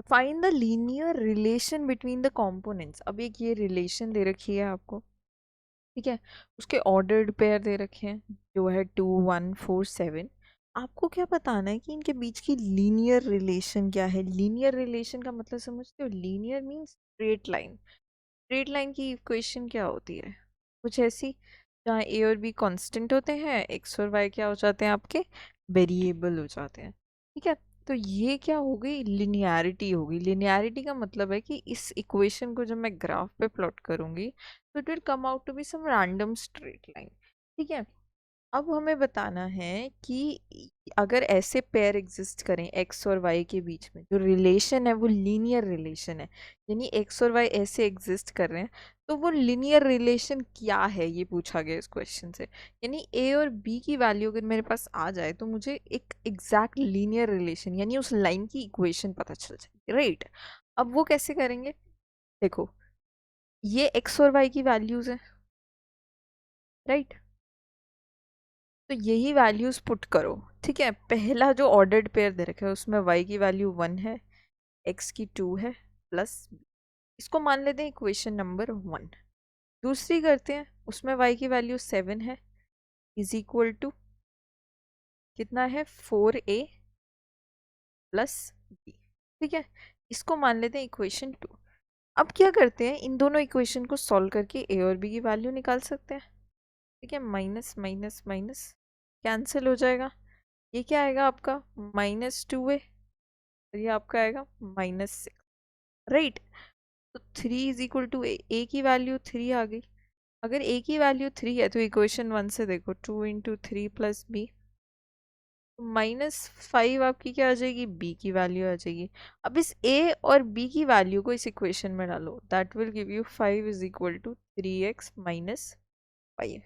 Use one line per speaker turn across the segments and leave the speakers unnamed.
Find the linear relation between the components. अब एक ये रिलेशन दे रखी है आपको, ठीक है, उसके ऑर्डर्ड पेयर दे रखे हैं जो है 2 1 4 7। आपको क्या बताना है कि इनके बीच की लीनियर रिलेशन क्या है। लीनियर रिलेशन का मतलब समझते हो? Linear means straight line. Straight line की इक्वेशन क्या होती है? कुछ ऐसी जहाँ ए और बी कांस्टेंट होते हैं, एक्स और वाई क्या हो जाते हैं आपके, वेरिएबल हो जाते हैं, ठीक है। तो ये क्या हो गई, लिनियरिटी हो गई। लिनियरिटी का मतलब है कि इस इक्वेशन को जब मैं ग्राफ पे प्लॉट करूंगी तो it will come out to be some random straight line, ठीक है। अब हमें बताना है कि अगर ऐसे पेयर एग्जिस्ट करें एक्स और वाई के बीच में, जो रिलेशन है वो लीनियर रिलेशन है, यानी एक्स और वाई ऐसे एग्जिस्ट कर रहे हैं, तो वो लीनियर रिलेशन क्या है ये पूछा गया इस क्वेश्चन से। यानी ए और बी की वैल्यू अगर मेरे पास आ जाए तो मुझे एक एग्जैक्ट लीनियर रिलेशन यानी उस लाइन की इक्वेशन पता चल जाएगी, राइट। अब वो कैसे करेंगे, देखो ये एक्स और वाई की वैल्यूज हैं, राइट। तो यही वैल्यूज पुट करो, ठीक है। पहला जो ऑर्डर्ड पेयर दे रखा है उसमें y की वैल्यू 1 है, x की 2 है, प्लस इसको मान लेते हैं इक्वेशन नंबर 1। दूसरी करते हैं, उसमें y की वैल्यू 7 है, इज इक्वल टू कितना है, 4a प्लस b, ठीक है। इसको मान लेते हैं इक्वेशन 2। अब क्या करते हैं, इन दोनों इक्वेशन को सॉल्व करके a और b की वैल्यू निकाल सकते हैं, ठीक है। माइनस माइनस माइनस कैंसिल हो जाएगा, ये क्या आएगा आपका -2a, और ये आपका आएगा -6, राइट। तो 3 इज इक्वल टू ए की वैल्यू 3 आ गई। अगर ए की वैल्यू 3 है तो इक्वेशन 1 से देखो 2 इंटू 3 प्लस बी, -5 आपकी क्या आ जाएगी, बी की वैल्यू आ जाएगी। अब इस ए और बी की वैल्यू को इस इक्वेशन में डालो, that will give you 5 is equal to 3x minus 5।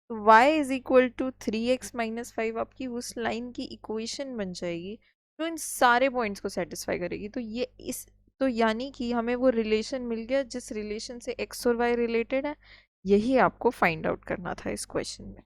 तो y is equal to 3x minus 5 आपकी उस लाइन की इक्वेशन बन जाएगी जो इन सारे पॉइंट्स को सेटिस्फाई करेगी। तो ये इस, तो यानी कि हमें वो रिलेशन मिल गया जिस रिलेशन से x और y रिलेटेड है, यही आपको फाइंड आउट करना था इस क्वेश्चन में।